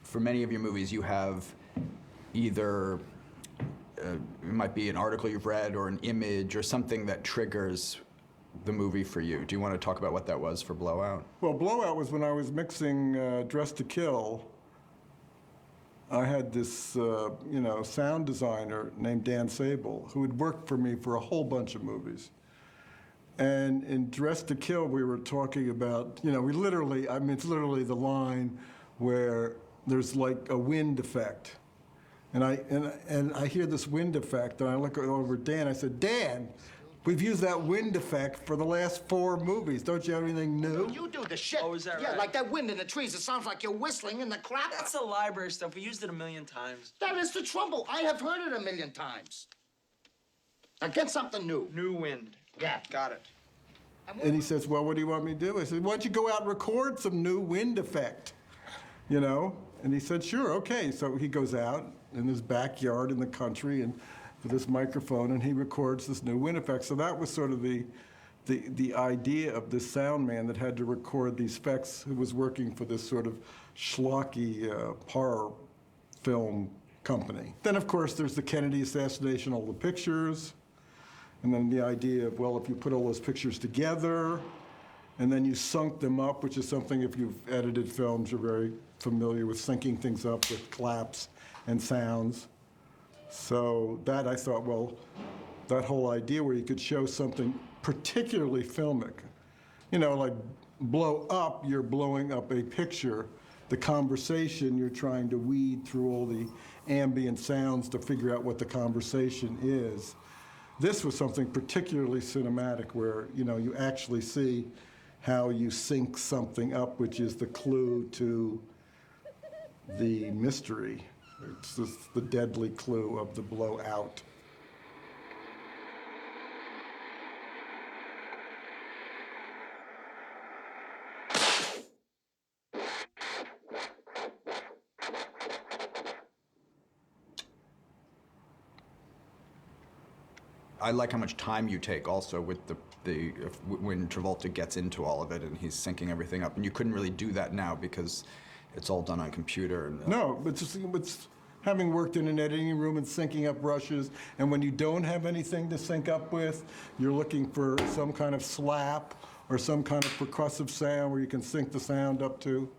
for many of your movies, you have either it might be an article you've read or an image or something that triggers the movie for you. Do you want to talk about what that was for Blowout? Well, Blowout was when I was mixing Dress to Kill. I had this, sound designer named Dan Sable who had worked for me for a whole bunch of movies. And in Dress to Kill, we were talking about, it's literally the line where there's like a wind effect. And I hear this wind effect, and I look over at Dan. I said, Dan, we've used that wind effect for the last 4 movies. Don't you have anything new? You do the shit. Oh, is that yeah, right? like that wind in the trees. It sounds like you're whistling in the crap. That's the library stuff. We used it 1,000,000 times. That is the trouble. I have heard it 1,000,000 times. Now get something new. New wind. Yeah. Got it. And he says, well, what do you want me to do? I said, why don't you go out and record some new wind effect, And he said, sure, okay. So he goes out in his backyard in the country and with this microphone, and he records this new wind effect. So that was sort of the idea of this sound man that had to record these effects, who was working for this sort of schlocky horror film company. Then, of course, there's the Kennedy assassination, all the pictures, and then the idea of, well, if you put all those pictures together, and then you sync them up, which is something, if you've edited films, you're very familiar with syncing things up with claps and sounds. So that, I thought, well, that whole idea where you could show something particularly filmic, like blow up, you're blowing up a picture. The conversation, you're trying to weed through all the ambient sounds to figure out what the conversation is. This was something particularly cinematic where, you actually see how you sync something up, which is the clue to the mystery. It's just the deadly clue of the blowout. I like how much time you take also with when Travolta gets into all of it and he's syncing everything up. And you couldn't really do that now because it's all done on computer. No, but it's having worked in an editing room and syncing up rushes, and when you don't have anything to sync up with, you're looking for some kind of slap or some kind of percussive sound where you can sync the sound up to.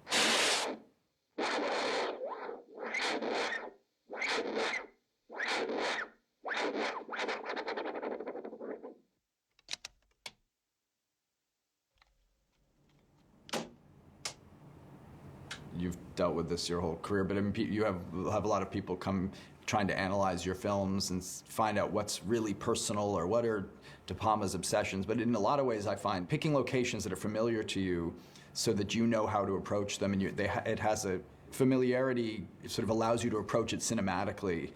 You've dealt with this your whole career, but I mean, you have a lot of people come trying to analyze your films and find out what's really personal or what are De Palma's obsessions. But in a lot of ways, I find picking locations that are familiar to you so that you know how to approach them, and it has a familiarity. It sort of allows you to approach it cinematically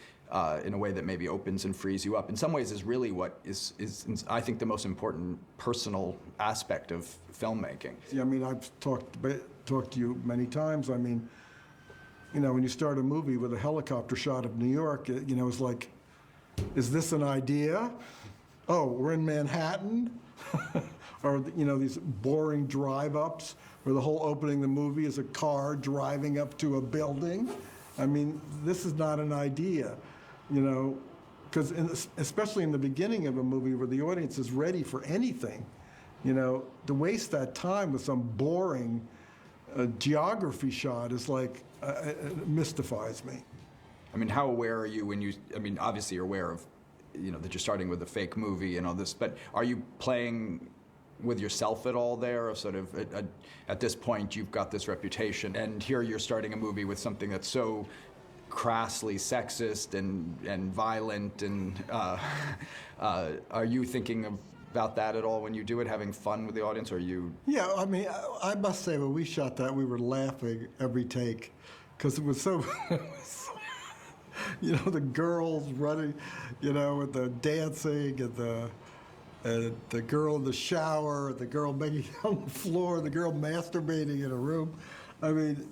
in a way that maybe opens and frees you up. In some ways, is really what is I think the most important personal aspect of filmmaking. Yeah, I mean, I've talked to you many times. I mean, when you start a movie with a helicopter shot of New York, it's like, is this an idea? Oh, we're in Manhattan? Or, these boring drive-ups where the whole opening of the movie is a car driving up to a building. I mean, this is not an idea, because especially in the beginning of a movie where the audience is ready for anything, to waste that time with some boring geography shot is like, it mystifies me. I mean, how aware are you obviously you're aware of, that you're starting with a fake movie and all this, but are you playing with yourself at all there, or sort of at this point you've got this reputation, and here you're starting a movie with something that's so crassly sexist and violent, and are you thinking about that at all when you do it, having fun with the audience, or are you? Yeah, I mean, I must say when we shot that, we were laughing every take, because it was so, the girls running, with the dancing and the girl in the shower, the girl making on the floor, the girl masturbating in a room. I mean,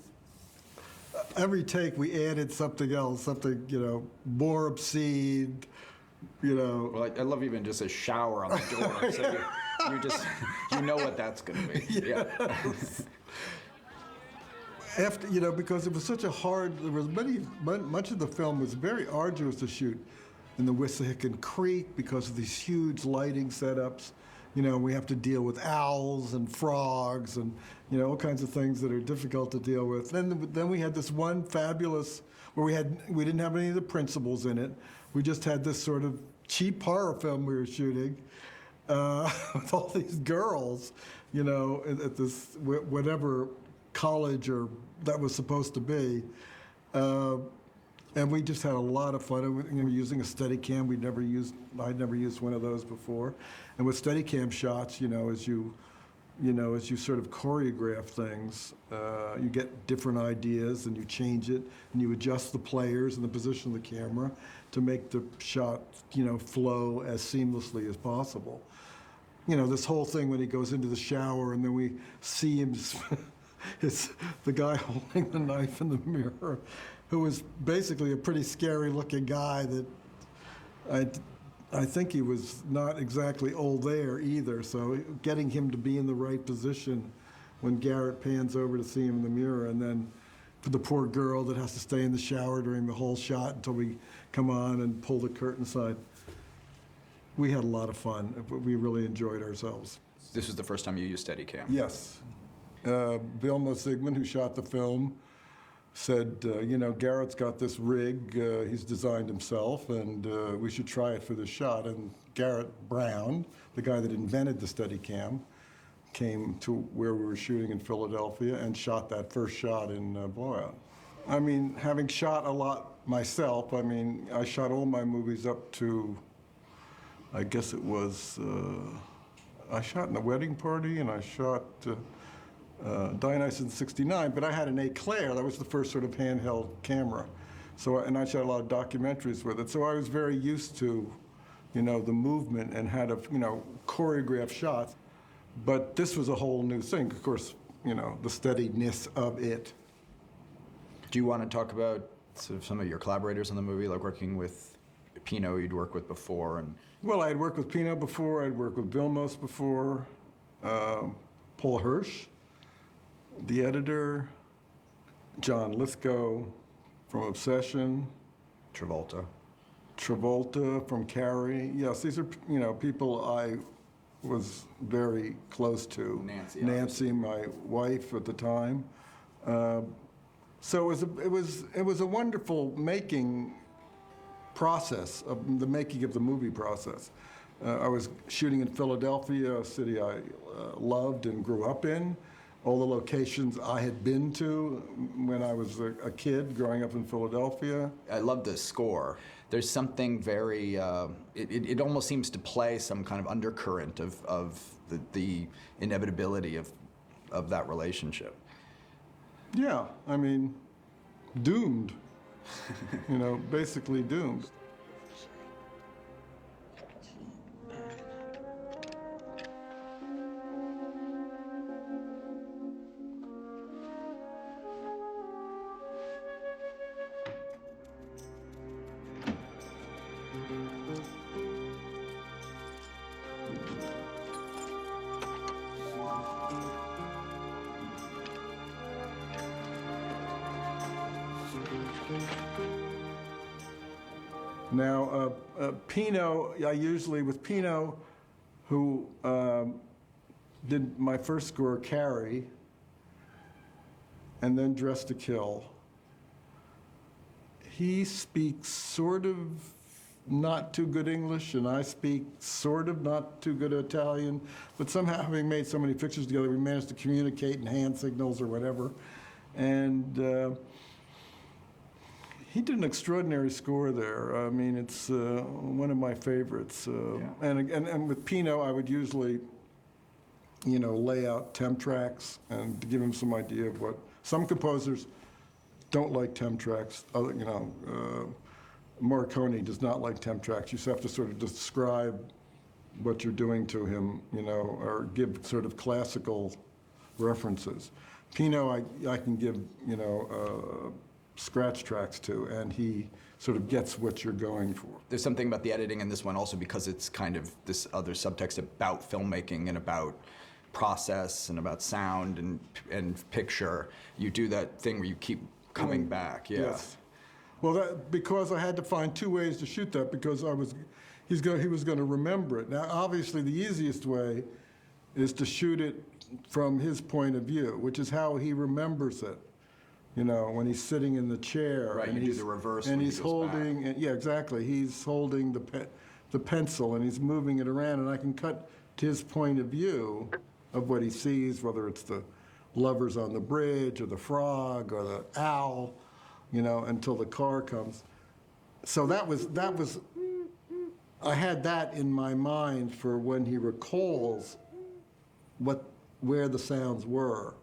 every take we added something else, something, more obscene, Well, I love even just a shower on the door, so you know what that's going to be. Yes. Yeah. after, because it was such a hard, there was much of the film was very arduous to shoot in the Wissahickon Creek because of these huge lighting setups. We have to deal with owls and frogs and, all kinds of things that are difficult to deal with. Then we had this one fabulous, where we didn't have any of the principals in it. We just had this sort of cheap horror film we were shooting with all these girls, at this whatever college or that was supposed to be. And we just had a lot of fun. Using a Steadicam, I'd never used one of those before. And with Steadicam shots, as you sort of choreograph things, you get different ideas and you change it and you adjust the players and the position of the camera to make the shot, flow as seamlessly as possible. This whole thing when he goes into the shower and then we see him, the guy holding the knife in the mirror, who was basically a pretty scary looking guy that I think he was not exactly old there either. So getting him to be in the right position when Garrett pans over to see him in the mirror, and then for the poor girl that has to stay in the shower during the whole shot until we come on and pull the curtain aside. We had a lot of fun. We really enjoyed ourselves. This was the first time you used Steadicam? Yes. Vilma Sigmund, who shot the film, said, Garrett's got this rig he's designed himself, and we should try it for this shot. And Garrett Brown, the guy that invented the Steadicam, came to where we were shooting in Philadelphia and shot that first shot in Blowout. Having shot a lot myself, I shot all my movies up to, I guess it was, I shot in The Wedding Party, and I shot Dionysus in '69, but I had an Eclair. That was the first sort of handheld camera. And I shot a lot of documentaries with it. So I was very used to, the movement and how to, choreograph shots. But this was a whole new thing. Of course, the steadiness of it. Do you want to talk about sort of some of your collaborators in the movie, like working with Pino you'd worked with before? Well, I had worked with Pino before. I'd worked with Vilmos before. Paul Hirsch, the editor. John Lithgow from Obsession. Travolta from Carrie. Yes, these are, people I was very close to. Nancy, my wife at the time. So it was a wonderful making process, of the making of the movie process. I was shooting in Philadelphia, a city I loved and grew up in. All the locations I had been to when I was a kid growing up in Philadelphia. I love the score. There's something very, it almost seems to play some kind of undercurrent of the inevitability of that relationship. Yeah, doomed. Basically doomed. Now, Pino, with Pino, who did my first score, Carrie, and then Dressed to Kill, he speaks sort of not too good English, and I speak sort of not too good Italian, but somehow, having made so many pictures together, we managed to communicate in hand signals or whatever. And he did an extraordinary score there. It's one of my favorites. And with Pino, I would usually, lay out temp tracks and to give him some idea of what some composers don't like temp tracks. Morricone does not like temp tracks. You just have to sort of describe what you're doing to him, or give sort of classical references. Pino, I can give, scratch tracks to, and he sort of gets what you're going for. There's something about the editing in this one also because it's kind of this other subtext about filmmaking and about process and about sound and picture, you do that thing where you keep coming back. Yeah. Yes. Well, because I had to find two ways to shoot that because he was going to remember it. Now, obviously, the easiest way is to shoot it from his point of view, which is how he remembers it. You know, when he's sitting in the chair. Right, and you do the reverse and when he he's goes holding, back. yeah, exactly. He's holding the pencil and he's moving it around, and I can cut to his point of view of what he sees, whether it's the lovers on the bridge or the frog or the owl, you know, until the car comes. So that was I had that in my mind for when he recalls where the sounds were.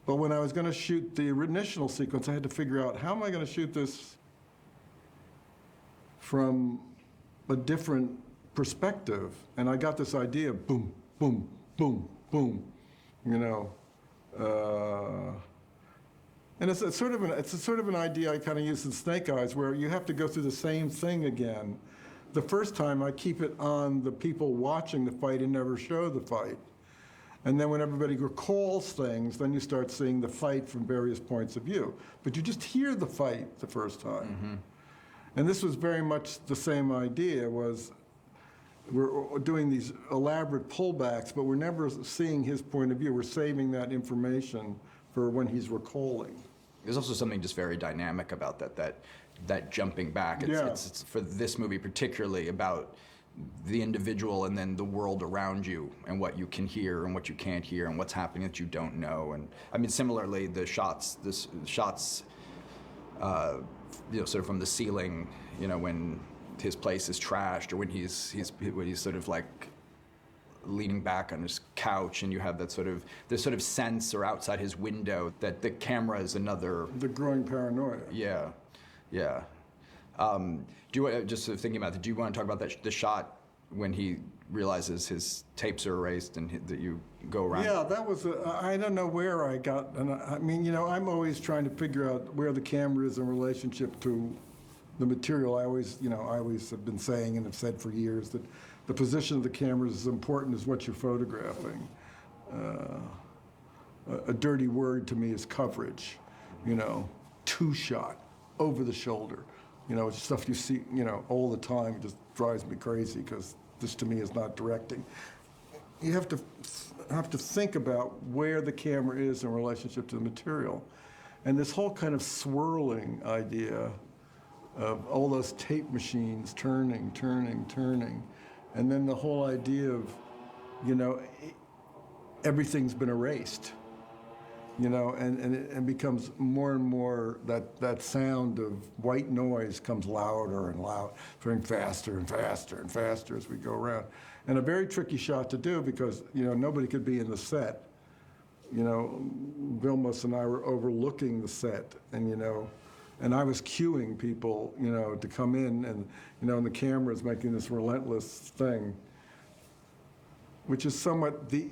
But when I was going to shoot the initial sequence, I had to figure out how am I going to shoot this from a different perspective. And I got this idea of boom, boom, boom, boom, you know. And it's a sort of an idea I kind of use in Snake Eyes, where you have to go through the same thing again. The first time I keep it on the people watching the fight and never show the fight. And then when everybody recalls things, then you start seeing the fight from various points of view. But you just hear the fight the first time. Mm-hmm. And this was very much the same idea, was we're doing these elaborate pullbacks, but we're never seeing his point of view. We're saving that information for when he's recalling. There's also something just very dynamic about that jumping back. It's for this movie particularly about the individual and then the world around you and what you can hear and what you can't hear and what's happening that you don't know. And I mean, similarly, the shots, you know, sort of from the ceiling, you know, when his place is trashed or when he's sort of like leaning back on his couch and you have this sort of sense or outside his window that the camera is another. The growing paranoia. Yeah, yeah. Do you just sort of thinking about that? Do you want to talk about the shot when he realizes his tapes are erased and that you go around? Yeah, that was. I don't know where I got. And I mean, you know, I'm always trying to figure out where the camera is in relationship to the material. I always have been saying and have said for years that the position of the camera is as important as what you're photographing. A dirty word to me is coverage. You know, two shot, over the shoulder. You know, it's stuff you see, you know, all the time. It just drives me crazy because this to me is not directing. You have to think about where the camera is in relationship to the material. And this whole kind of swirling idea of all those tape machines turning, and then the whole idea of, you know, everything's been erased. You know, and it becomes more and more that sound of white noise comes louder and louder, going faster and faster and faster as we go around. And a very tricky shot to do because, you know, nobody could be in the set. You know, Vilmos and I were overlooking the set and, you know, and I was cueing people, you know, to come in and, you know, and the camera's making this relentless thing, which is somewhat the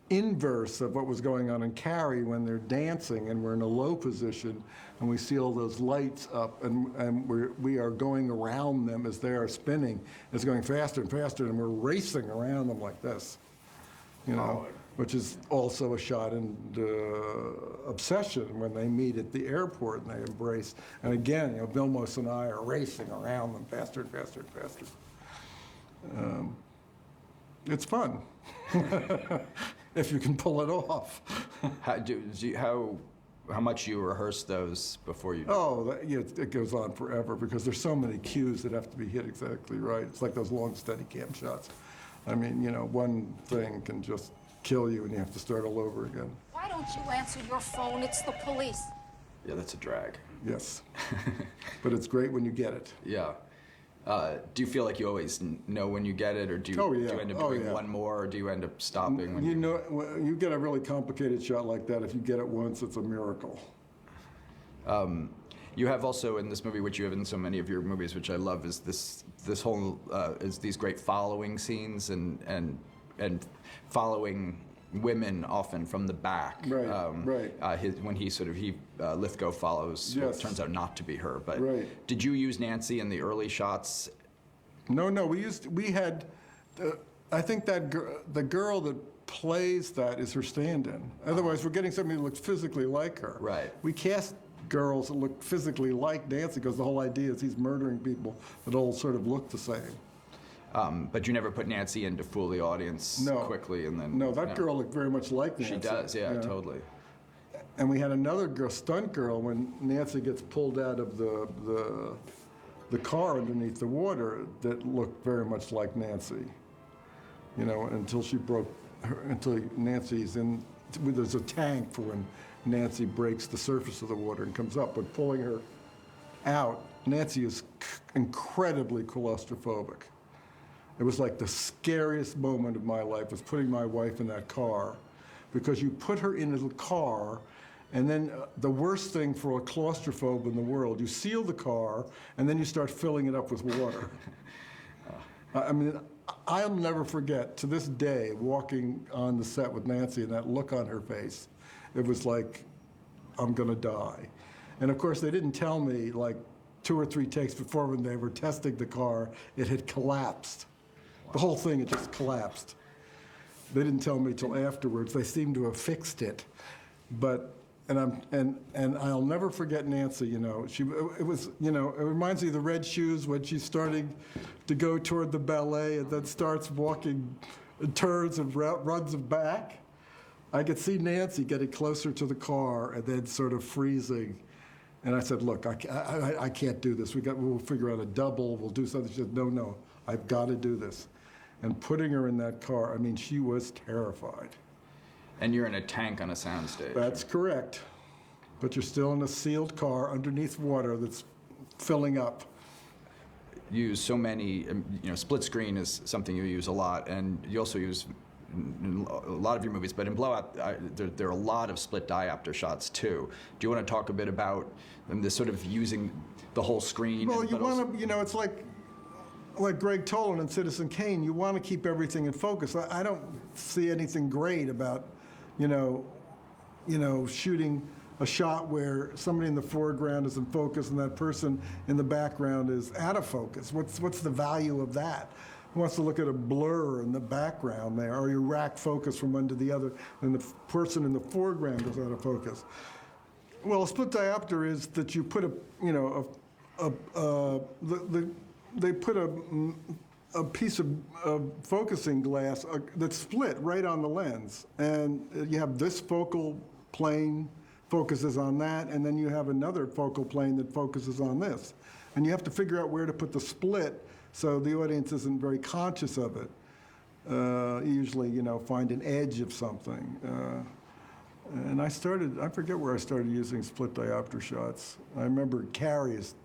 inverse of what was going on in Carrie when they're dancing and we're in a low position and we see all those lights up and we are going around them as they are spinning. It's going faster and faster and we're racing around them like this, you know, which is also a shot in Obsession when they meet at the airport and they embrace. And again, you know, Vilmos and I are racing around them faster and faster and faster. It's fun. If you can pull it off. How much you rehearse those before you? Oh, it goes on forever because there's so many cues that have to be hit exactly right. It's like those long Steadicam shots. I mean, you know, one thing can just kill you and you have to start all over again. Why don't you answer your phone? It's the police. Yeah, that's a drag. Yes. But it's great when you get it. Yeah. Do you feel like you always know when you get it, or do you end up doing one more, or do you end up stopping? When you know, you get a really complicated shot like that. If you get it once, it's a miracle. You have also in this movie, which you have in so many of your movies, which I love, is this whole is these great following scenes and following women often from the back. Right. When Lithgow follows what turns out not to be her. But did you use Nancy in the early shots? No. We had, I think that the girl that plays that is her stand-in. Otherwise, we're getting somebody who looks physically like her. Right. We cast girls that look physically like Nancy because the whole idea is he's murdering people that all sort of look the same. But you never put Nancy in to fool the audience quickly, and then No, that girl looked very much like Nancy. She does, yeah, totally. And we had another girl, stunt girl, when Nancy gets pulled out of the car underneath the water that looked very much like Nancy. You know, until Nancy's in, there's a tank for when Nancy breaks the surface of the water and comes up. But pulling her out, Nancy is incredibly claustrophobic. It was like the scariest moment of my life was putting my wife in that car, because you put her in the car, and then the worst thing for a claustrophobe in the world, you seal the car, and then you start filling it up with water. I mean, I'll never forget, to this day, walking on the set with Nancy and that look on her face. It was like, I'm gonna die. And of course, they didn't tell me, like 2 or 3 takes before, when they were testing the car, it had collapsed. The whole thing had just collapsed. They didn't tell me till afterwards. They seemed to have fixed it. But, and I'll never forget Nancy, you know. It was, you know, it reminds me of the Red Shoes when she's starting to go toward the ballet and then starts walking, turns and runs back. I could see Nancy getting closer to the car and then sort of freezing. And I said, look, I can't do this. We'll figure out a double, we'll do something. She said, no, I've got to do this. And putting her in that car, I mean, she was terrified. And you're in a tank on a soundstage. That's correct. But you're still in a sealed car underneath water that's filling up. You use so many, you know, split screen is something you use a lot, and you also use in a lot of your movies, but in Blowout, there are a lot of split diopter shots too. Do you want to talk a bit about this sort of using the whole screen? Well, you want to, you know, it's like Greg Tolan in Citizen Kane, you want to keep everything in focus. I don't see anything great about, you know, shooting a shot where somebody in the foreground is in focus and that person in the background is out of focus. What's the value of that? Who wants to look at a blur in the background there, or you rack focus from one to the other, and the person in the foreground goes out of focus? Well, a split diopter is that you put they put a piece of focusing glass that's split right on the lens, and you have this focal plane focuses on that, and then you have another focal plane that focuses on this, and you have to figure out where to put the split so the audience isn't very conscious of it. Usually, you know, find an edge of something. And I forget where I started using split diopter shots. I remember Carrie's.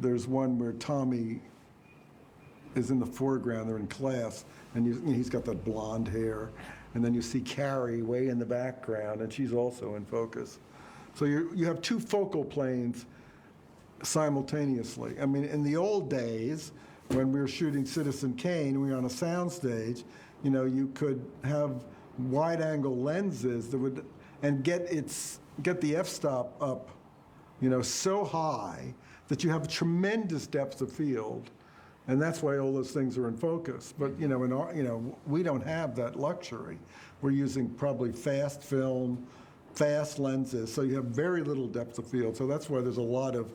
There's one where Tommy is in the foreground, they're in class, and he's got that blonde hair. And then you see Carrie way in the background, and she's also in focus. So you have 2 focal planes simultaneously. I mean, in the old days, when we were shooting Citizen Kane, we were on a soundstage, you know, you could have wide-angle lenses that would, and get the f-stop up, you know, so high that you have tremendous depth of field, and that's why all those things are in focus. But, you know, we don't have that luxury. We're using probably fast film, fast lenses, so you have very little depth of field. So that's why there's a lot of,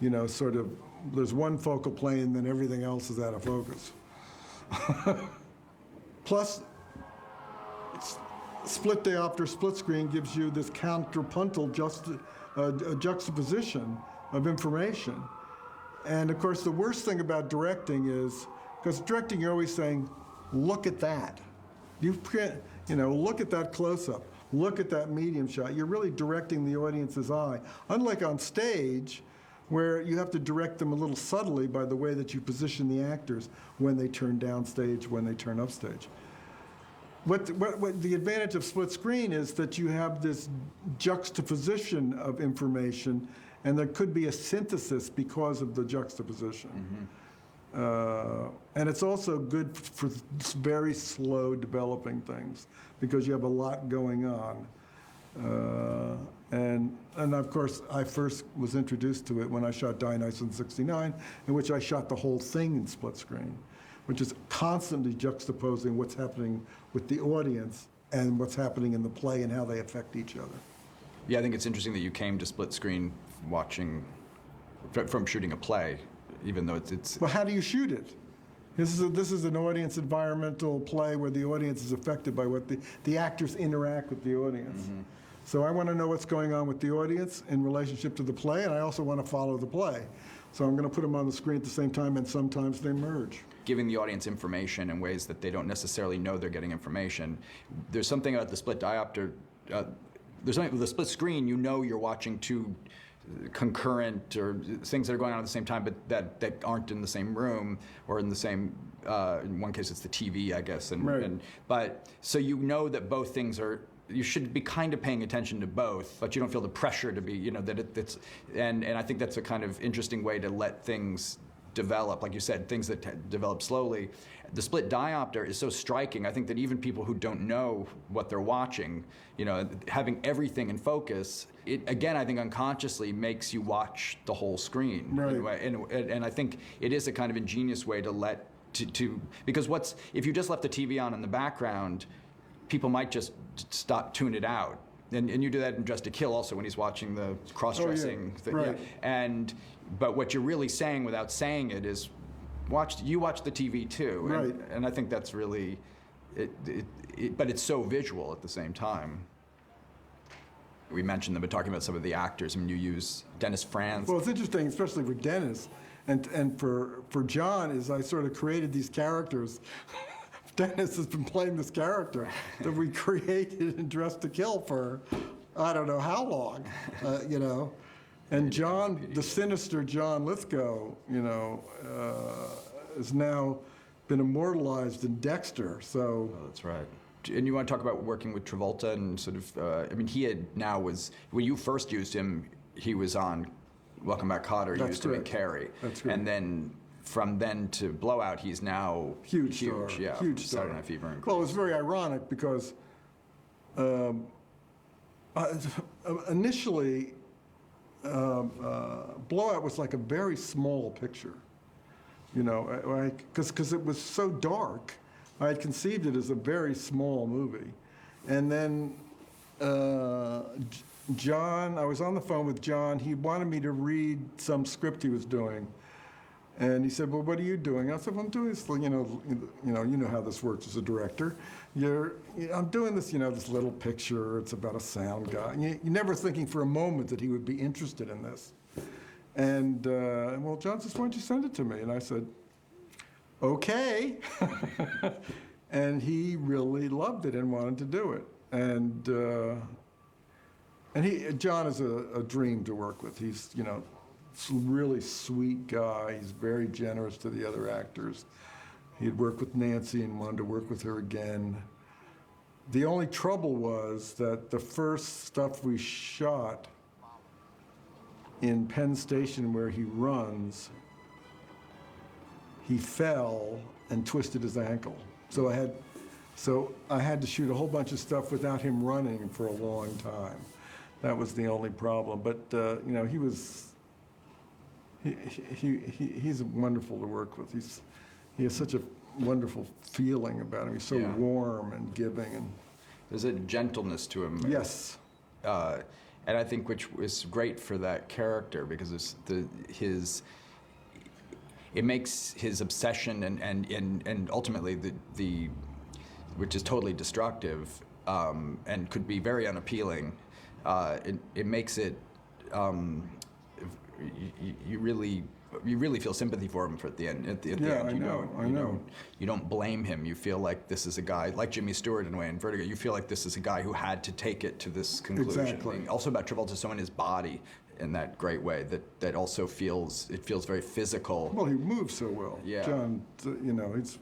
you know, sort of, there's one focal plane, and then everything else is out of focus. Plus, split diopter, split screen gives you this contrapuntal juxtaposition of information. And of course, the worst thing about directing is, because directing, you're always saying, look at that. You know, look at that close-up. Look at that medium shot. You're really directing the audience's eye. Unlike on stage, where you have to direct them a little subtly by the way that you position the actors when they turn downstage, when they turn upstage. What the advantage of split screen is that you have this juxtaposition of information, and there could be a synthesis because of the juxtaposition. Mm-hmm. And it's also good for very slow developing things because you have a lot going on. And of course, I first was introduced to it when I shot Dionysus in '69, in which I shot the whole thing in split screen. which is constantly juxtaposing what's happening with the audience and what's happening in the play and how they affect each other. Yeah, I think it's interesting that you came to split screen from shooting a play, even though it's Well, how do you shoot it? This is an audience environmental play where the audience is affected by what the actors interact with the audience. Mm-hmm. So I want to know what's going on with the audience in relationship to the play, and I also want to follow the play. So I'm going to put them on the screen at the same time, and sometimes they merge. giving the audience information in ways that they don't necessarily know they're getting information. There's something about the split diopter. There's something with the split screen. You know you're watching two concurrent or things that are going on at the same time, but that aren't in the same room or in the same. In one case, it's the TV, I guess. Right. But so you know that both things are. You should be kind of paying attention to both, but you don't feel the pressure to be. You know that it's. And I think that's a kind of interesting way to let things develop, like you said, things that develop slowly. The split diopter is so striking. I think that even people who don't know what they're watching, you know, having everything in focus, it again, I think unconsciously makes you watch the whole screen. Right. And I think it is a kind of ingenious way to because if you just left the TV on in the background, people might just tune it out. And you do that in Dressed to Kill also when he's watching the cross-dressing thing. Right. Yeah. But what you're really saying without saying it is, you watch the TV too. Right. And I think that's really, but it's so visual at the same time. We mentioned them, but talking about some of the actors, I mean, you use Dennis Franz. Well, it's interesting, especially for Dennis, and for John, is I sort of created these characters. Dennis has been playing this character that we created in Dressed to Kill for I don't know how long, you know. And John, the sinister John Lithgow, you know, has now been immortalized in Dexter. So That's right. And you want to talk about working with Travolta and sort of, I mean, when you first used him, he was on Welcome Back, Kotter, you used him in Carrie. That's right. And then from then to Blowout, he's now huge star. Yeah, Huge star. Saturday Night Fever and Well, it was very ironic because initially, Blowout was like a very small picture, you know, because it was so dark. I had conceived it as a very small movie. And then John, I was on the phone with John. He wanted me to read some script he was doing. And he said, well, what are you doing? I said, well, I'm doing this, you know how this works as a director. I'm doing this, you know, this little picture. It's about a sound guy. You're never thinking for a moment that he would be interested in this. And, well, John says, why don't you send it to me? And I said, okay. And he really loved it and wanted to do it. And John is a dream to work with. He's, you know, a really sweet guy. He's very generous to the other actors. He had worked with Nancy and wanted to work with her again. The only trouble was that the first stuff we shot in Penn Station where he runs, he fell and twisted his ankle. So I had to shoot a whole bunch of stuff without him running for a long time. That was the only problem. But you know, he's wonderful to work with. He has such a wonderful feeling about him. He's so warm and giving, and there's a gentleness to him. Yes. And I think which is great for that character because it makes his obsession and ultimately the which is totally destructive and could be very unappealing. It makes it you really feel sympathy for him at the end. At the end, I know. You don't blame him. You feel like this is a guy like Jimmy Stewart in a way in Vertigo. You feel like this is a guy who had to take it to this conclusion. Exactly. Also about Travolta, so in his body in that great way that also feels very physical. Well, he moves so well. Yeah. John, you know, it's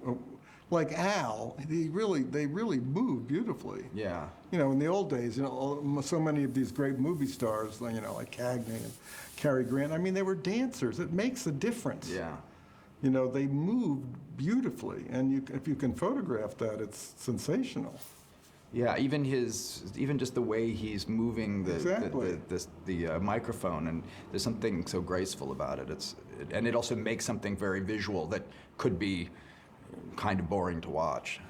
like Al. They really move beautifully. Yeah. You know, in the old days, you know, so many of these great movie stars, you know, like Cagney and Cary Grant. I mean, they were dancers. It makes a difference. Yeah. You know, they moved beautifully, and if you can photograph that, it's sensational. Yeah, even just the way he's moving the microphone, and there's something so graceful about it. And it also makes something very visual that could be kind of boring to watch.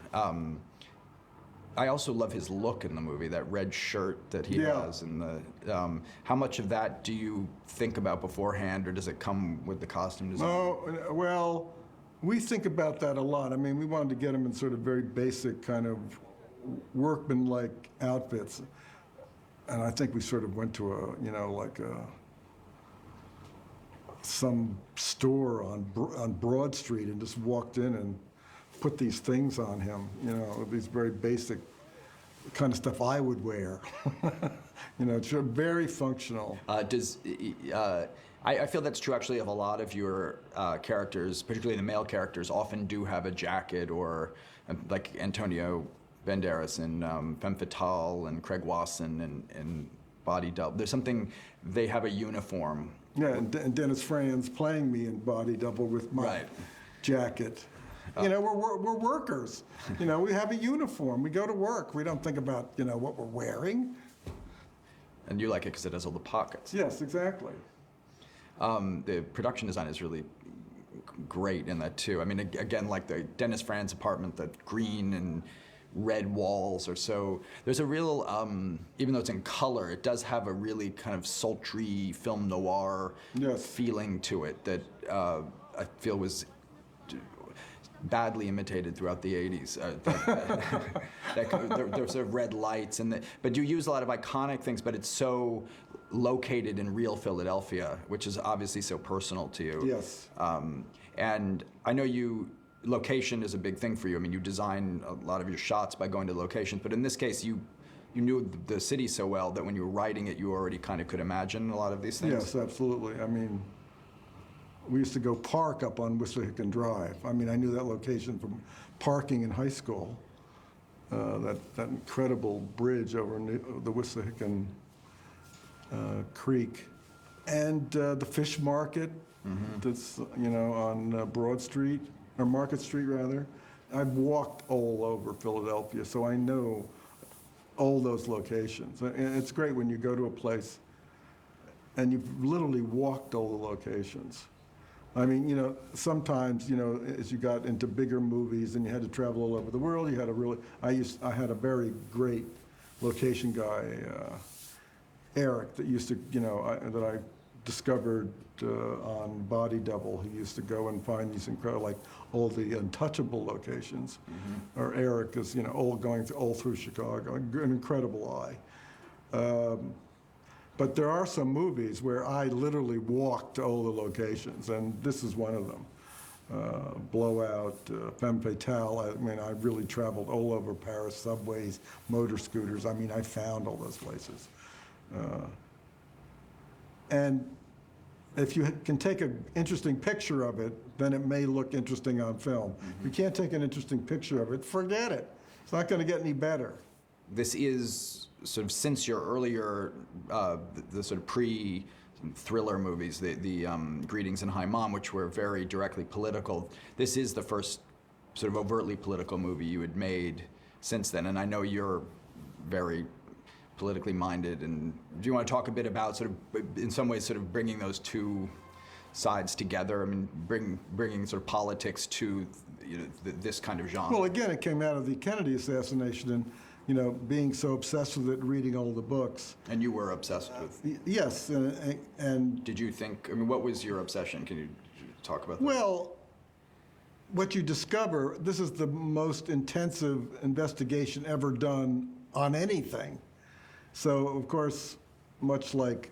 I also love his look in the movie, that red shirt that he Yeah. has, and how much of that do you think about beforehand, or does it come with the costume design? Oh, well, we think about that a lot. I mean, we wanted to get him in sort of very basic kind of workman-like outfits. And I think we sort of went to some store on Broad Street and just walked in and put these things on him, these very basic kind of stuff I would wear. It's very functional. I feel that's true actually of a lot of your characters, particularly the male characters, often do have a jacket, or like Antonio Banderas in Femme Fatale and Craig Wasson and Body Double. There's something, they have a uniform. Yeah, and Dennis Franz playing me in Body Double with my jacket. We're workers. We have a uniform. We go to work. We don't think about, what we're wearing. And you like it because it has all the pockets. Yes, exactly. The production design is really great in that too. I mean, again, like the Dennis Franz apartment, the green and red walls, or so. There's a real, even though it's in color, it does have a really kind of sultry film noir feeling to it that I feel was badly imitated throughout the 80s. There's sort of red lights, but you use a lot of iconic things, but it's so located in real Philadelphia, which is obviously so personal to you. Yes. And I know location is a big thing for you. I mean, you design a lot of your shots by going to locations, but in this case, you knew the city so well that when you were writing it, you already kind of could imagine a lot of these things. Yes, absolutely. I mean, we used to go park up on Wissahickon Drive. I mean, I knew that location from parking in high school. That incredible bridge over the Wissahickon Creek, and the fish market that's on Broad Street, or Market Street rather. I've walked all over Philadelphia, so I know all those locations. And it's great when you go to a place and you've literally walked all the locations. I mean, sometimes, as you got into bigger movies and you had to travel all over the world, you had I had a very great location guy, Eric, that used to, that I discovered on Body Double. He used to go and find these incredible, like all the untouchable locations. Or Eric is, going all through Chicago, an incredible eye. But there are some movies where I literally walked to all the locations, and this is one of them. Blowout, Femme Fatale. I mean, I really traveled all over Paris, subways, motor scooters. I mean, I found all those places. And if you can take an interesting picture of it, then it may look interesting on film. If you can't take an interesting picture of it, forget it. It's not going to get any better. This is sort of, since your earlier, the sort of pre-thriller movies, the Greetings and Hi Mom, which were very directly political, this is the first sort of overtly political movie you had made since then. And I know you're very politically minded. And do you want to talk a bit about sort of, in some ways, sort of bringing those two sides together? I mean, bringing sort of politics to this kind of genre. Well, again, it came out of the Kennedy assassination, and being so obsessed with it, reading all the books. And you were obsessed with. Yes, and did you think? I mean, what was your obsession? Can you talk about that? Well, what you discover, this is the most intensive investigation ever done on anything. So, of course, much like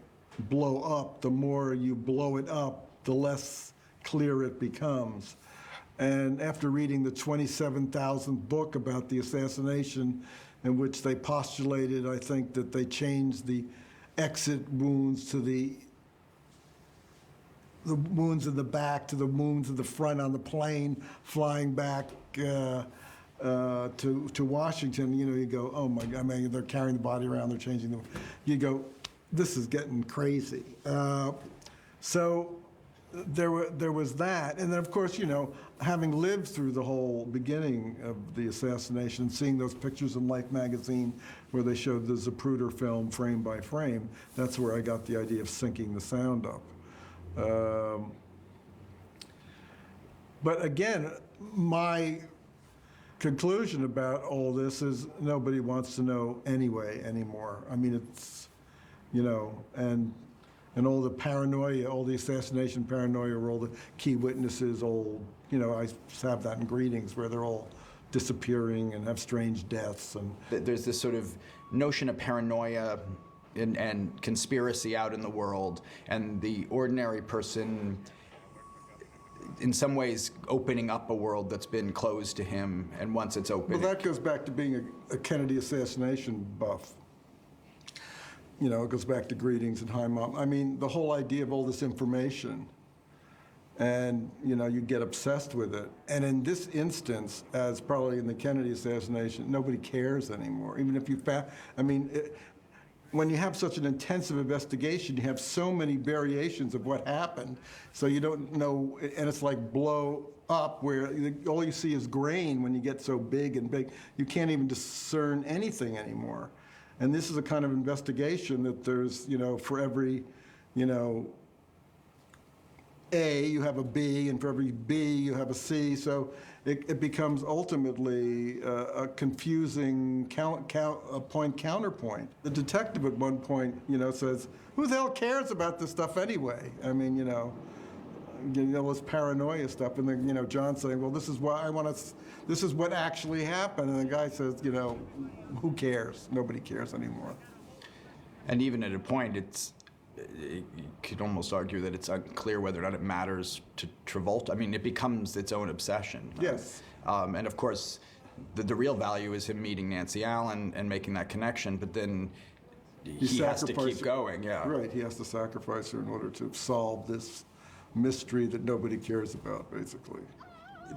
blow up, the more you blow it up, the less clear it becomes. And after reading the 27,000th book about the assassination, in which they postulated, I think, that they changed the exit wounds to the wounds in the back to the wounds in the front on the plane flying back to Washington, you go, oh my God, I mean, they're carrying the body around, they're changing them. You go, this is getting crazy. So there was that. And then, of course, having lived through the whole beginning of the assassination, seeing those pictures in Life magazine where they showed the Zapruder film frame by frame, that's where I got the idea of syncing the sound up. But again, my conclusion about all this is nobody wants to know anyway anymore. I mean, it's, and all the paranoia, all the assassination paranoia, where all the key witnesses, I have that in Greetings, where they're all disappearing and have strange deaths. And There's this sort of notion of paranoia and conspiracy out in the world, and the ordinary person in some ways opening up a world that's been closed to him, and once it's open... Well, that goes back to being a Kennedy assassination buff. It goes back to Greetings and Hi Mom. I mean, the whole idea of all this information, and, you get obsessed with it. And in this instance, as probably in the Kennedy assassination, nobody cares anymore. Even if you when you have such an intensive investigation, you have so many variations of what happened, so you don't know, and it's like blow up, where all you see is grain when you get so big and big. You can't even discern anything anymore. And this is a kind of investigation that there's, for every, A, you have a B, and for every B, you have a C. So it becomes ultimately a confusing point-counterpoint. The detective at one point, says, who the hell cares about this stuff anyway? I mean, this paranoia stuff. And then, John's saying, well, this is why this is what actually happened. And the guy says, who cares? Nobody cares anymore. And even at a point, you could almost argue that it's unclear whether or not it matters to Travolta. I mean, it becomes its own obsession. Yes. And of course, the real value is him meeting Nancy Allen and making that connection, but then he has to keep going, yeah. Right, he has to sacrifice her in order to solve this mystery that nobody cares about, basically.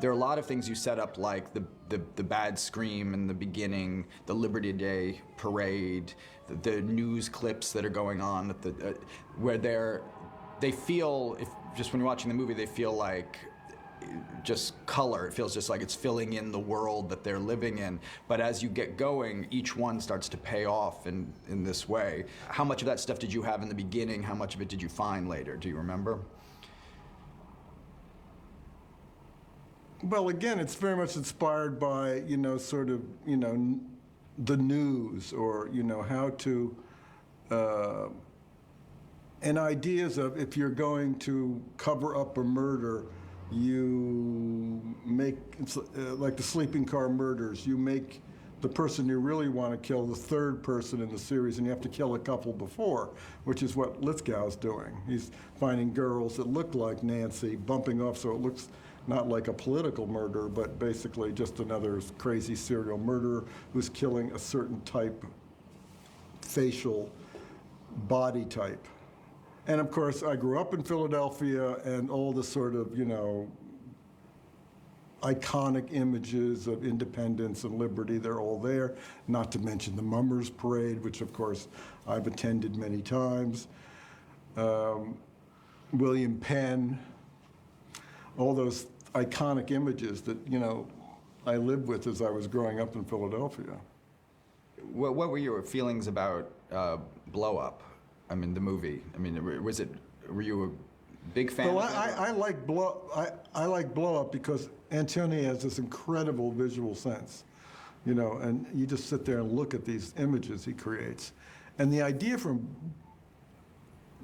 There are a lot of things you set up, like the bad scream in the beginning, the Liberty Day parade, the news clips that are going on, where they feel, just when you're watching the movie, they feel like just color. It feels just like it's filling in the world that they're living in. But as you get going, each one starts to pay off in this way. How much of that stuff did you have in the beginning? How much of it did you find later? Do you remember? Well, again, it's very much inspired by, the news, or, how to, and ideas of, if you're going to cover up a murder, you make, like the sleeping car murders, you make the person you really want to kill the third person in the series, and you have to kill a couple before, which is what Lithgow's doing. He's finding girls that look like Nancy, bumping off so it looks not like a political murder, but basically just another crazy serial murderer who's killing a certain type, facial body type. And of course, I grew up in Philadelphia, and all the sort of, iconic images of independence and liberty, they're all there, not to mention the Mummers Parade, which of course I've attended many times. William Penn, all those iconic images that, I lived with as I was growing up in Philadelphia. What were your feelings about Blow Up? I mean, the movie. I mean, were you a big fan Well, of it? I like Blow Up because Antonioni has this incredible visual sense, and you just sit there and look at these images he creates. And the idea from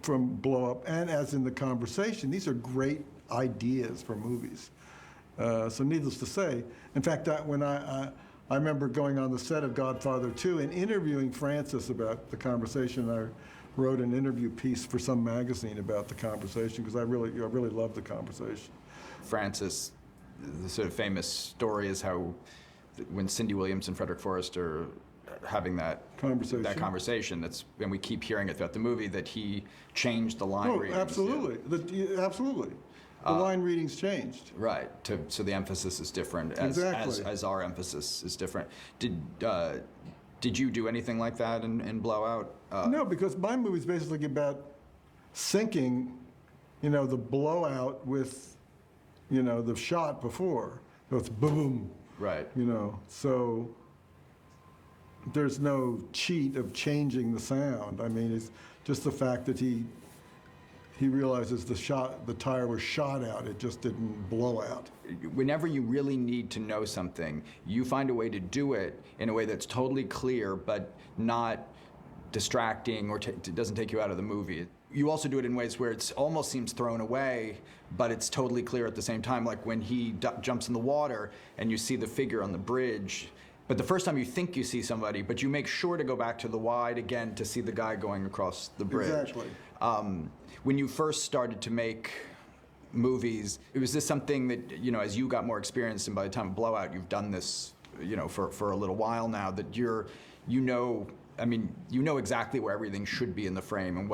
Blow Up, and as in The Conversation, these are great ideas for movies. So needless to say, in fact, when I remember going on the set of Godfather 2 and interviewing Francis about The Conversation. I wrote an interview piece for some magazine about The Conversation because I really loved The Conversation. Francis, the sort of famous story is how when Cindy Williams and Frederick Forrest are having that conversation, and we keep hearing it throughout the movie, that he changed the line readings. Absolutely. Absolutely. The line readings changed. Right. So the emphasis is different, as our emphasis is different. Did you do anything like that in Blowout? No, because my movie's basically about syncing, the blowout with, the shot before. So it's boom. Right. So there's no cheat of changing the sound. I mean, it's just the fact that he he realizes the tire was shot out. It just didn't blow out. Whenever you really need to know something, you find a way to do it in a way that's totally clear, but not distracting or doesn't take you out of the movie. You also do it in ways where it almost seems thrown away, but it's totally clear at the same time, like when he jumps in the water and you see the figure on the bridge. But the first time you think you see somebody, but you make sure to go back to the wide again to see the guy going across the bridge. Exactly. When you first started to make movies, was this something that, as you got more experience, and by the time of Blowout, you've done this, for a little while now, that you know exactly where everything should be in the frame and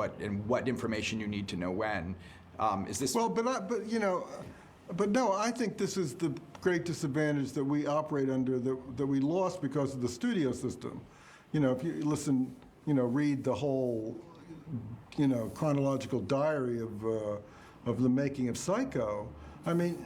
what information you need to know when. Is this? Well, but no, I think this is the great disadvantage that we operate under that we lost because of the studio system. If you listen, read the whole, chronological diary of the making of Psycho. I mean,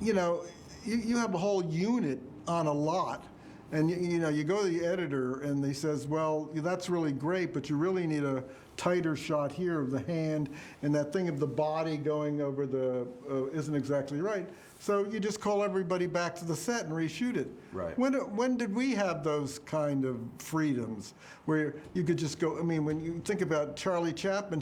you have a whole unit on a lot. And you go to the editor and he says, well, that's really great, but you really need a tighter shot here of the hand, and that thing of the body going over isn't exactly right. So you just call everybody back to the set and reshoot it. Right. When did we have those kind of freedoms where you could just go? I mean, when you think about Charlie Chaplin,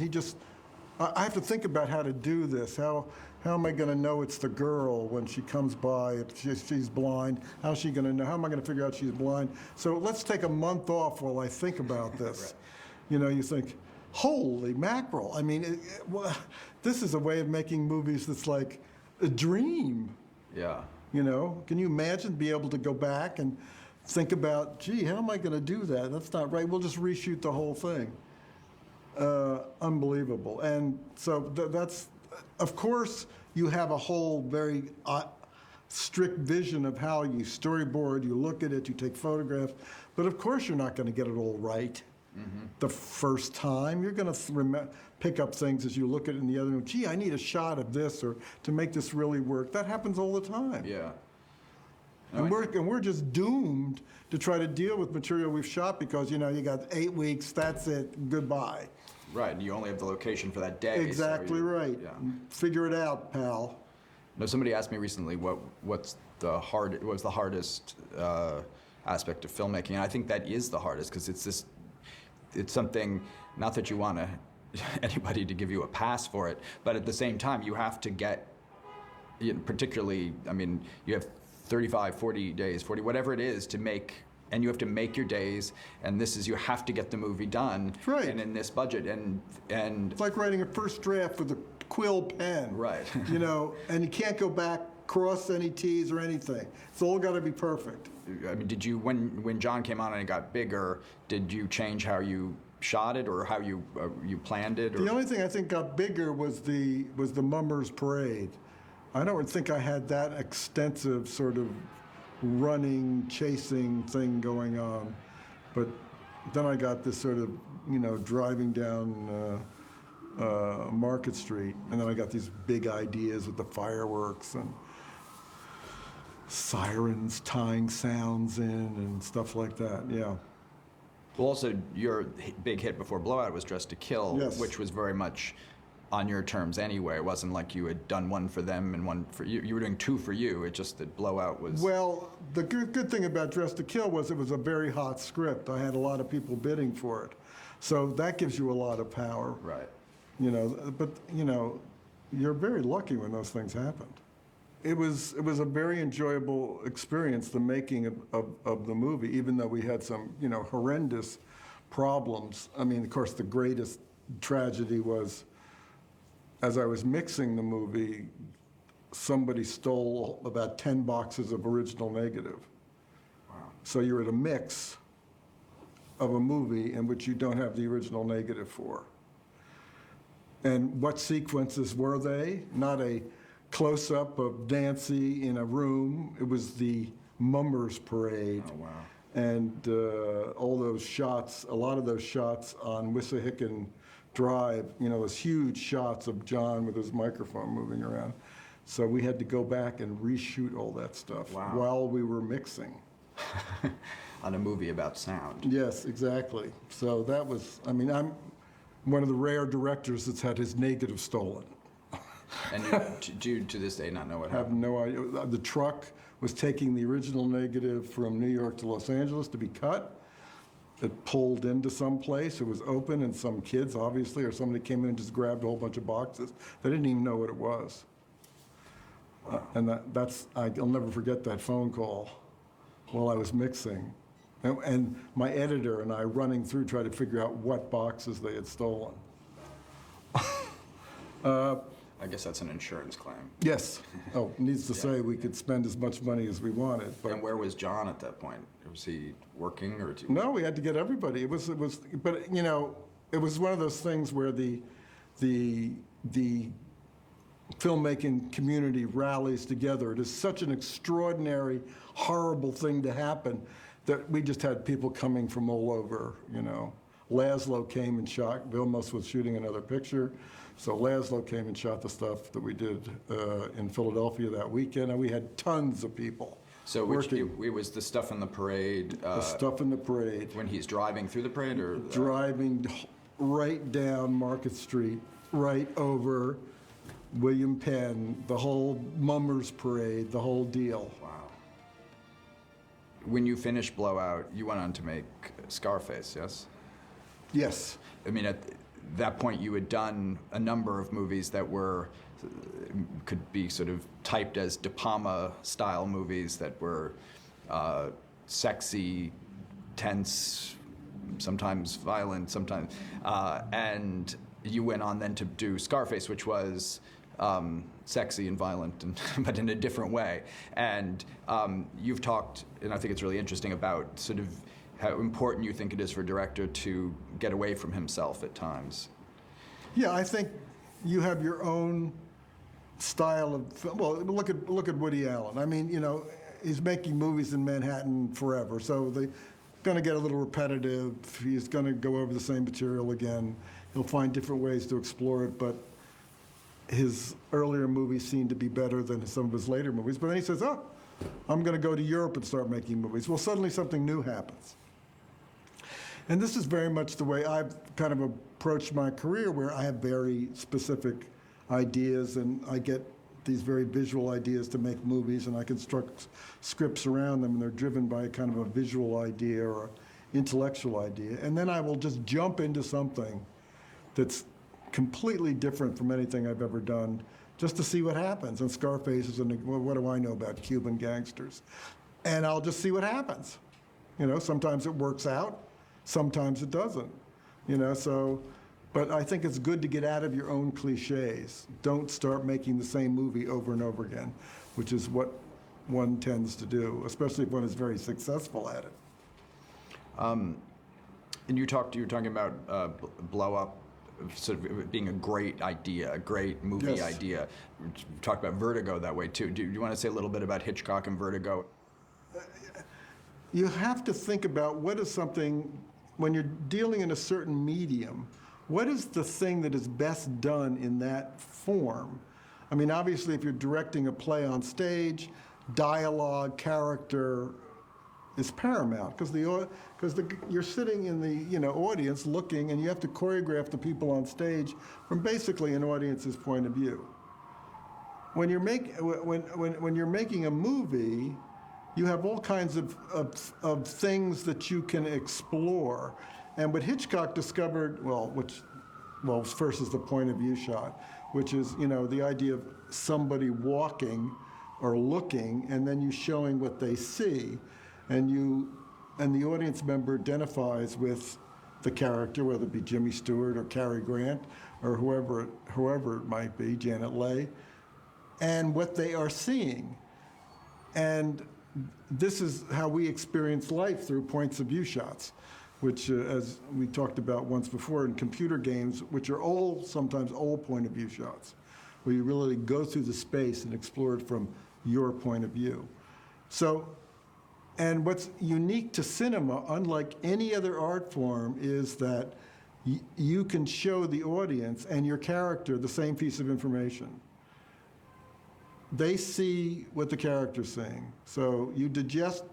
I have to think about how to do this. How am I going to know it's the girl when she comes by? If she's blind, how's she going to know? How am I going to figure out she's blind? So let's take a month off while I think about this. Right. You think, holy mackerel. I mean, this is a way of making movies that's like a dream. Yeah. Can you imagine be able to go back and think about, gee, how am I going to do that? That's not right. We'll just reshoot the whole thing. Unbelievable. And so that's, of course, you have a whole very strict vision of how you storyboard, you look at it, you take photographs, but of course you're not going to get it all right the first time. You're going to pick up things as you look at it in the other room. Gee, I need a shot of this, or to make this really work. That happens all the time. Yeah. And we're just doomed to try to deal with material we've shot because, you got 8 weeks, that's it, goodbye. Right, and you only have the location for that day. Exactly right. Yeah. Figure it out, pal. No, somebody asked me recently what was the hardest aspect of filmmaking, and I think that is the hardest because it's something, not that you want anybody to give you a pass for it, but at the same time you have to get, particularly, I mean, you have 35, 40 days, 40, whatever it is to make, and you have to make your days, and you have to get the movie done. Right. And in this budget, and it's like writing a first draft with a quill pen. Right. And you can't go back, cross any T's or anything. It's all got to be perfect. I mean, did you, when John came on and it got bigger, did you change how you shot it or how you planned it? Or? The only thing I think got bigger was the Mummers Parade. I don't think I had that extensive sort of running, chasing thing going on. But then I got this sort of, driving down Market Street, and then I got these big ideas with the fireworks and sirens tying sounds in and stuff like that, yeah. Well, also, your big hit before Blowout was Dressed to Kill, Yes. which was very much on your terms anyway. It wasn't like you had done one for them and one for you. You were doing two for you. It's just that Blowout was... Well, the good thing about Dressed to Kill was it was a very hot script. I had a lot of people bidding for it. So that gives you a lot of power. Right. But you're very lucky when those things happened. It was a very enjoyable experience, the making of the movie, even though we had some, horrendous problems. I mean, of course, the greatest tragedy was, as I was mixing the movie, somebody stole about 10 boxes of original negative. Wow. So you're at a mix of a movie in which you don't have the original negative for. And what sequences were they? Not a close-up of Nancy in a room. It was the Mummers Parade. Oh, wow. And all those shots, a lot of those shots on Wissahickon Drive, those huge shots of John with his microphone moving around. So we had to go back and reshoot all that stuff while we were mixing. On a movie about sound. Yes, exactly. So that was, I mean, one of the rare directors that's had his negative stolen. And you, do you, to this day, not know what I have happened? no idea. The truck was taking the original negative from New York to Los Angeles to be cut. It pulled into some place. It was open, and some kids, obviously, or somebody came in and just grabbed a whole bunch of boxes. They didn't even know what it was. And I'll never forget that phone call while I was mixing. And my editor and I running through trying to figure out what boxes they had stolen. I guess that's an insurance claim. Yes. Oh, needs to say we could spend as much money as we wanted. But And where was John at that point? Was he working or? no, we had to get everybody. It was, but you know, it was one of those things where the filmmaking community rallies together. It is such an extraordinary, horrible thing to happen that we just had people coming from all over, you know. Laszlo came and shot, Vilmos was shooting another picture, so Laszlo came and shot the stuff that we did in Philadelphia that weekend, and we had tons of people. So working. it was the stuff in the parade. The stuff in the parade. When he's driving through the parade, or Driving right down Market Street, right over William Penn, the whole Mummers Parade, the whole deal. Wow. When you finished Blowout, you went on to make Scarface, yes? Yes. I mean, at that point, you had done a number of movies that were could be sort of typed as De Palma-style movies that were sexy, tense, sometimes violent, sometimes, and you went on then to do Scarface, which was sexy and violent, but in a different way. And you've talked, and I think it's really interesting, about sort of how important you think it is for a director to get away from himself at times. Yeah, I think you have your own style of film. Well, look at Woody Allen. I mean, you know, he's making movies in Manhattan forever, so they're going to get a little repetitive. He's going to go over the same material again. He'll find different ways to explore it, but his earlier movies seem to be better than some of his later movies. But then he says, oh, I'm going to go to Europe and start making movies. Well, suddenly something new happens. And this is very much the way I've kind of approached my career, where I have very specific ideas, and I get these very visual ideas to make movies, and I construct scripts around them, and they're driven by kind of a visual idea or intellectual idea. And then I will just jump into something that's completely different from anything I've ever done, just to see what happens. And Scarface is, well, what do I know about Cuban gangsters? And I'll just see what happens. You know, sometimes it works out, sometimes it doesn't. You know, so, but I think it's good to get out of your own cliches. Don't start making the same movie over and over again, which is what one tends to do, especially if one is very successful at it. And you were talking about Blow Up sort of being a great idea, a great movie Yes. idea. We talked about Vertigo that way too. Do you want to say a little bit about Hitchcock and Vertigo? You have to think about what is something, when you're dealing in a certain medium, what is the thing that is best done in that form? I mean, obviously, if you're directing a play on stage, dialogue, character is paramount, because you're sitting in the audience looking, and you have to choreograph the people on stage from basically an audience's point of view. When you're making a movie, you have all kinds of things that you can explore. And what Hitchcock discovered, first is the point of view shot, which is, the idea of somebody walking or looking, and then you showing what they see, and the audience member identifies with the character, whether it be Jimmy Stewart or Cary Grant or whoever it might be, Janet Leigh, and what they are seeing. And this is how we experience life, through points of view shots, which, as we talked about once before, in computer games, which are sometimes old point of view shots, where you really go through the space and explore it from your point of view. So, and what's unique to cinema, unlike any other art form, is that you can show the audience and your character the same piece of information. They see what the character's saying. So you digest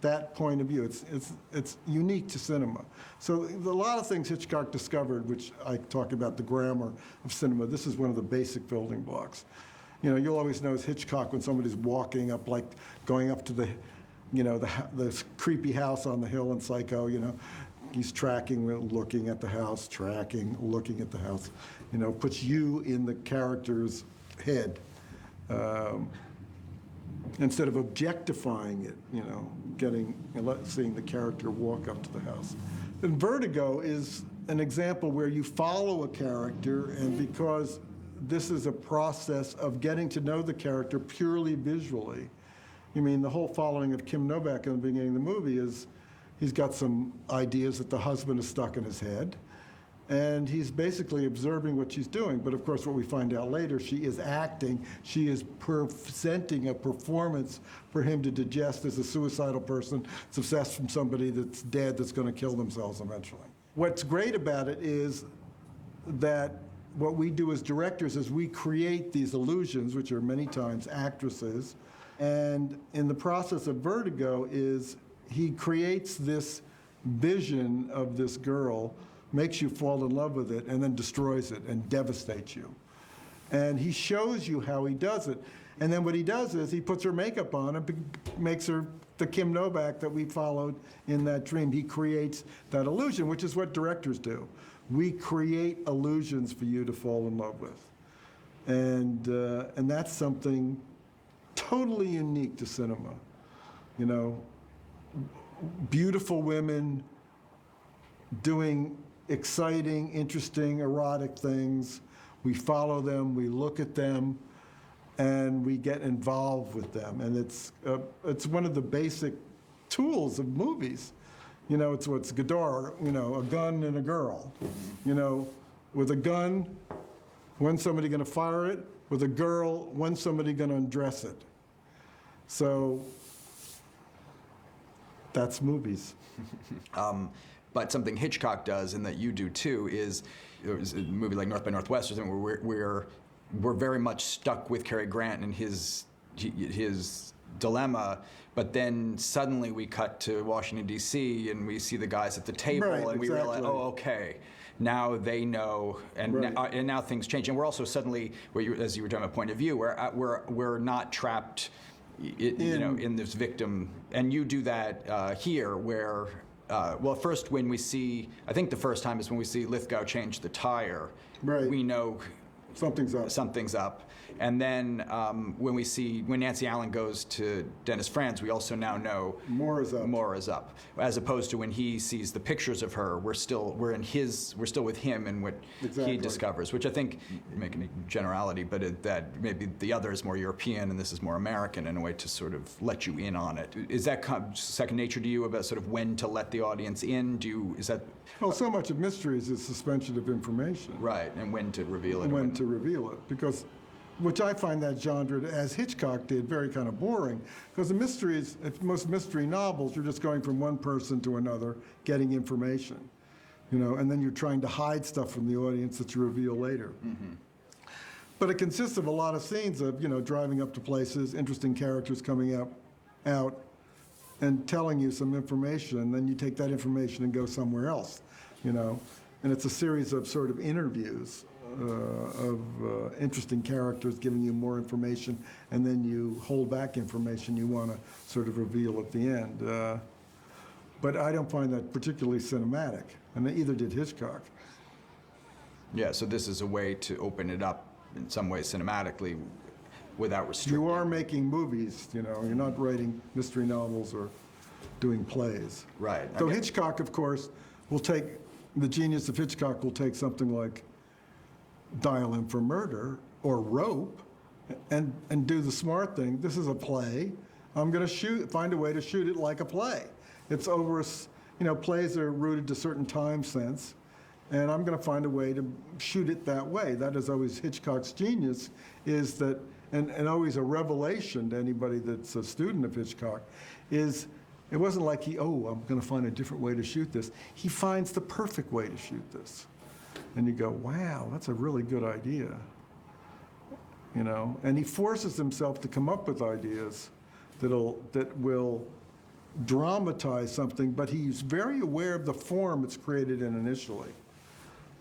that point of view. It's unique to cinema. So a lot of things Hitchcock discovered, which I talk about the grammar of cinema, this is one of the basic building blocks. You know, you'll always notice Hitchcock when somebody's walking up, like going up to the, you know, the creepy house on the hill in Psycho, you know. He's tracking, looking at the house, tracking, looking at the house. You know, puts you in the character's head. Instead of objectifying it, you know, seeing the character walk up to the house. And Vertigo is an example where you follow a character, and because this is a process of getting to know the character purely visually. You mean, the whole following of Kim Novak in the beginning of the movie is he's got some ideas that the husband is stuck in his head, and he's basically observing what she's doing. But of course, what we find out later, she is acting, she is presenting a performance for him to digest as a suicidal person that's obsessed from somebody that's dead that's going to kill themselves eventually. What's great about it is that what we do as directors is we create these illusions, which are many times actresses, and in the process of Vertigo is he creates this vision of this girl, makes you fall in love with it, and then destroys it and devastates you. And he shows you how he does it. And then what he does is he puts her makeup on and makes her the Kim Novak that we followed in that dream. He creates that illusion, which is what directors do. We create illusions for you to fall in love with. And that's something totally unique to cinema. You know, beautiful women doing exciting, interesting, erotic things. We follow them, we look at them, and we get involved with them. And it's one of the basic tools of movies. You know, it's what's Godard, you know, a gun and a girl. You know, with a gun, when's somebody going to fire it? With a girl, when's somebody going to undress it? So that's movies. But something Hitchcock does, and that you do too, is a movie like North by Northwest or something where we're very much stuck with Cary Grant and his dilemma, but then suddenly we cut to Washington, D.C., and we see the guys at the table, Right, and we exactly. realize, oh, okay, now they know, and, Right. and now things change. And we're also suddenly, as you were talking about point of view, we're not trapped in this victim. And you do that here where, well, first when we see, I think the first time is when we see Lithgow change the tire. Right. We know something's up. And then when Nancy Allen goes to Dennis Franz, we also now know More is up. As opposed to when he sees the pictures of her, we're still with him and what Exactly. he discovers, which I think, making a generality, but that maybe the other is more European and this is more American in a way to sort of let you in on it. Is that second nature to you about sort of when to let the audience in? Well, so much of mysteries is suspension of information. Right, and when to reveal it. And when to reveal it, because, which I find that genre, as Hitchcock did, very kind of boring. Because the mysteries, most mystery novels, you're just going from one person to another, getting information, you know, and then you're trying to hide stuff from the audience that you reveal later. Mm-hmm. But it consists of a lot of scenes of, you know, driving up to places, interesting characters coming out, and telling you some information, and then you take that information and go somewhere else, you know. And it's a series of sort of interviews of interesting characters giving you more information, and then you hold back information you want to sort of reveal at the end. But I don't find that particularly cinematic, and either did Hitchcock. Yeah, so this is a way to open it up in some way cinematically without restricting. You are making movies, you know, you're not writing mystery novels or doing plays. Right. So Hitchcock, of course, the genius of Hitchcock will take something like Dial M for Murder or Rope and do the smart thing. This is a play. I'm going to find a way to shoot it like a play. It's over, you know, plays are rooted to certain time sense, and I'm going to find a way to shoot it that way. That is always Hitchcock's genius, is that, and always a revelation to anybody that's a student of Hitchcock, is it wasn't like I'm going to find a different way to shoot this. He finds the perfect way to shoot this. And you go, wow, that's a really good idea. You know, and he forces himself to come up with ideas that will dramatize something, but he's very aware of the form it's created in initially.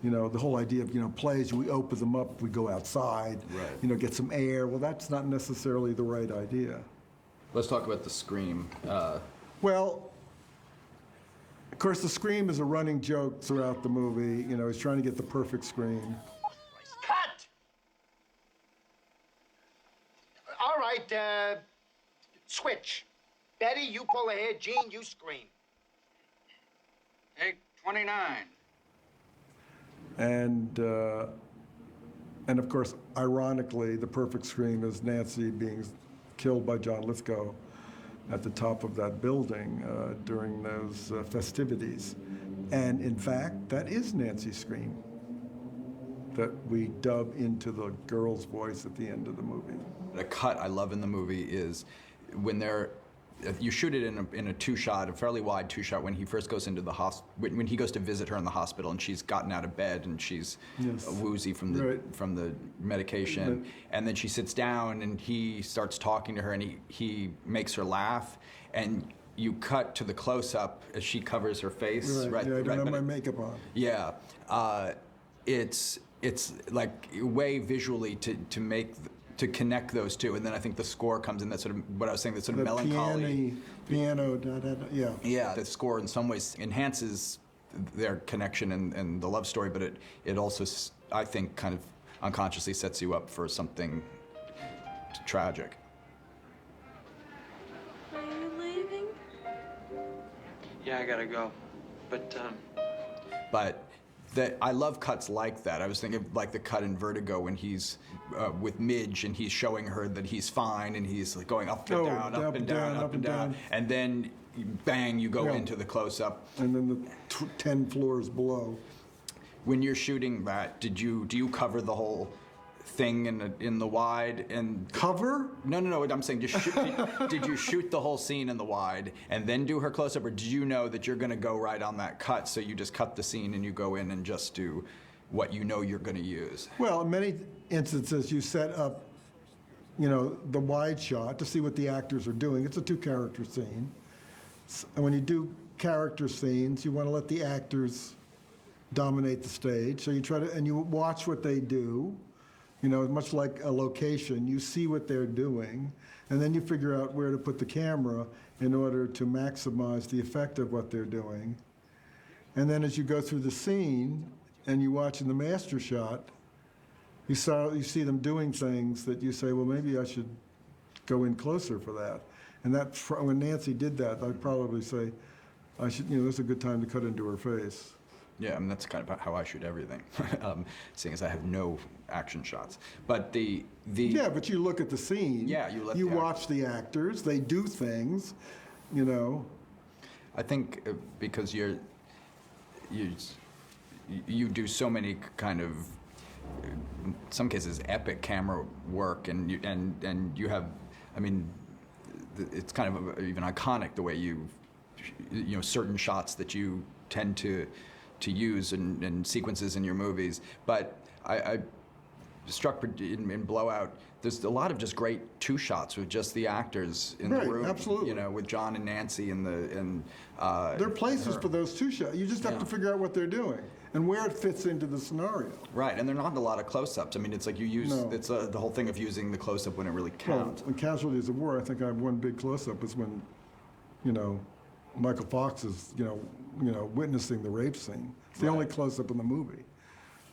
You know, the whole idea of, you know, plays, we open them up, we go outside, Right. you know, get some air. Well, that's not necessarily the right idea. Let's talk about the scream. Well, of course, the scream is a running joke throughout the movie. You know, he's trying to get the perfect scream. Cut! All right, switch. Betty, you pull ahead. Gene, you scream. Take 29. And of course, ironically, the perfect scream is Nancy being killed by John Lithgow at the top of that building during those festivities. And in fact, that is Nancy's scream that we dub into the girl's voice at the end of the movie. A cut I love in the movie is when you shoot it in a two-shot, a fairly wide two-shot, when he first goes into the when he goes to visit her in the hospital and she's gotten out of bed and she's Yes. woozy from the medication, and then she sits down and he starts talking to her and he makes her laugh, and you cut to the close-up as she covers her face. Right, yeah, I don't have my makeup on. Yeah, it's like way visually to connect those two, and then I think the score comes in, that sort of what I was saying, that sort of The melancholy. piano, da, da, da, yeah. Yeah, the score in some ways enhances their connection and the love story, but it also, I think, kind of unconsciously sets you up for something tragic. Are you leaving? Yeah, I gotta go. But, But I love cuts like that. I was thinking of like the cut in Vertigo when he's with Midge and he's showing her that he's fine and he's like going up and down, up and down, up and down. And then, bang, you go Yeah. into the close-up. And then the 10 floors below. When you're shooting that, do you cover the whole thing in the wide and Cover? No. I'm saying just did you shoot the whole scene in the wide and then do her close up, or did you know that you're going to go right on that cut, so you just cut the scene and you go in and just do what you know you're going to use? Well, in many instances, you set up, you know, the wide shot to see what the actors are doing. It's a two-character scene. And when you do character scenes, you want to let the actors dominate the stage. So you try to, and you watch what they do. You know, much like a location, you see what they're doing, and then you figure out where to put the camera in order to maximize the effect of what they're doing. And then as you go through the scene and you watch in the master shot, you see them doing things that you say, well, maybe I should go in closer for that. And that, when Nancy did that, I'd probably say, this is a good time to cut into her face. Yeah, I mean, that's kind of how I shoot everything, seeing as I have no action shots. But Yeah, but you look at the scene. Yeah, you watch the actors. They do things, you know. I think because you do so many kind of, in some cases, epic camera work, and you have, I mean, it's kind of even iconic the way you know, certain shots that you tend to use in sequences in your movies. But I struck in Blowout, there's a lot of just great two shots with just the actors in the room. Absolutely. You know, with John and Nancy There are places for those two shots. You just have to figure out what they're doing and where it fits into the scenario. Right, and there are not a lot of close-ups. I mean, it's like you use, it's the whole thing of using the close-up when it really counts. Well, in Casualties of War, I think I have one big close-up is when, you know, Michael Fox is, you know, witnessing the rape scene. It's the only close-up in the movie,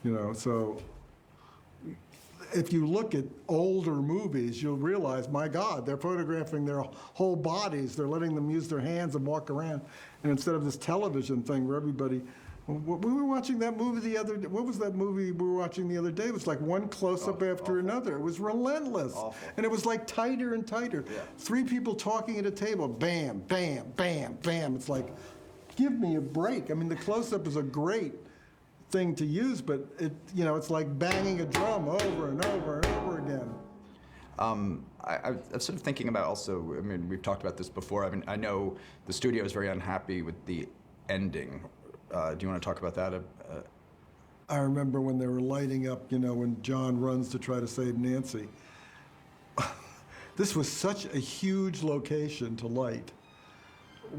you know. So if you look at older movies, you'll realize, my God, they're photographing their whole bodies. They're letting them use their hands and walk around. And instead of this television thing where everybody, we were watching that movie the other day. What was that movie we were watching the other day? It was like one close-up after another. It was relentless. Awful. And it was like tighter and tighter. Yeah. Three people talking at a table, bam, bam, bam, bam. It's like, give me a break. I mean, the close-up is a great thing to use, but it's like banging a drum over and over and over again. I'm sort of thinking about also, I mean, we've talked about this before. I mean, I know the studio is very unhappy with the ending. Do you want to talk about that? I remember when they were lighting up, you know, when John runs to try to save Nancy. This was such a huge location to light.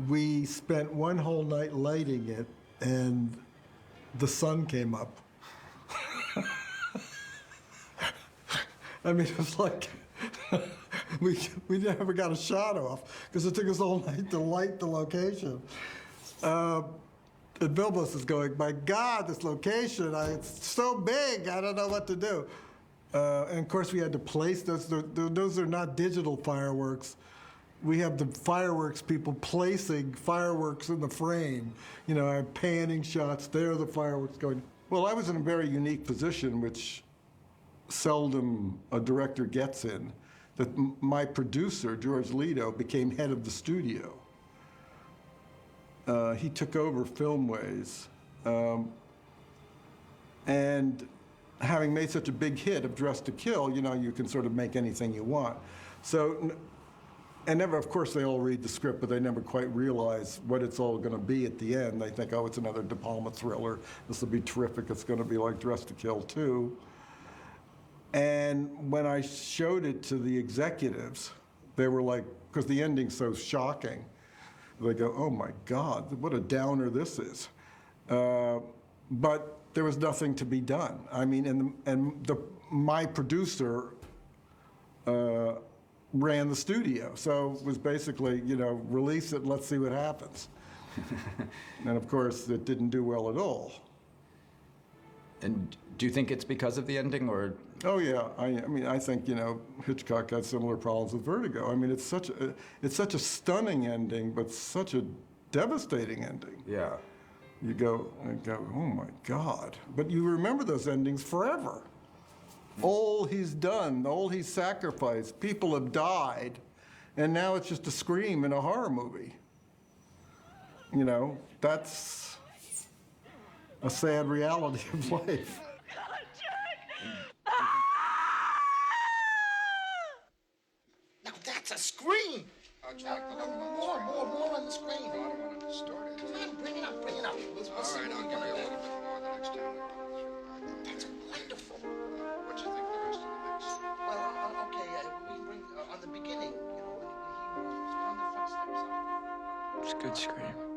we spent one whole night lighting it, and the sun came up. I mean, it was like we never got a shot off because it took us all night to light the location. And Bilbos is going, my God, this location, it's so big, I don't know what to do. And of course, we had to place those. Those are not digital fireworks. We have the fireworks people placing fireworks in the frame. You know, I'm panning shots, there are the fireworks going. Well, I was in a very unique position, which seldom a director gets in, that my producer, George Lido, became head of the studio. He took over Filmways. And having made such a big hit of Dressed to Kill, you know, you can sort of make anything you want. So, and never, of course, they all read the script, but they never quite realize what it's all going to be at the end. They think, oh, it's another De Palma thriller. This will be terrific. It's going to be like Dressed to Kill 2. And when I showed it to the executives, they were like, because the ending's so shocking, they go, oh my God, what a downer this is. But there was nothing to be done. I mean, my producer ran the studio, so it was basically, you know, release it, let's see what happens. And of course, it didn't do well at all. And do you think it's because of the ending, or? Oh yeah, I mean, I think, you know, Hitchcock had similar problems with Vertigo. I mean, it's such a stunning ending, but such a devastating ending. Yeah. You go, oh my God. But you remember those endings forever. All he's done, all he's sacrificed, people have died, and now it's just a scream in a horror movie. You know, that's a sad reality of life. Now that's a scream! Jack, more on the screen. I don't want to distort it. Come on, bring it up. We'll see All right, what I'll we give got you a there. little bit more the next time we go through. That's wonderful. What do you think the rest of the mix? Well, okay, we bring on the beginning, you know, when he was on the footsteps. It's a good scream.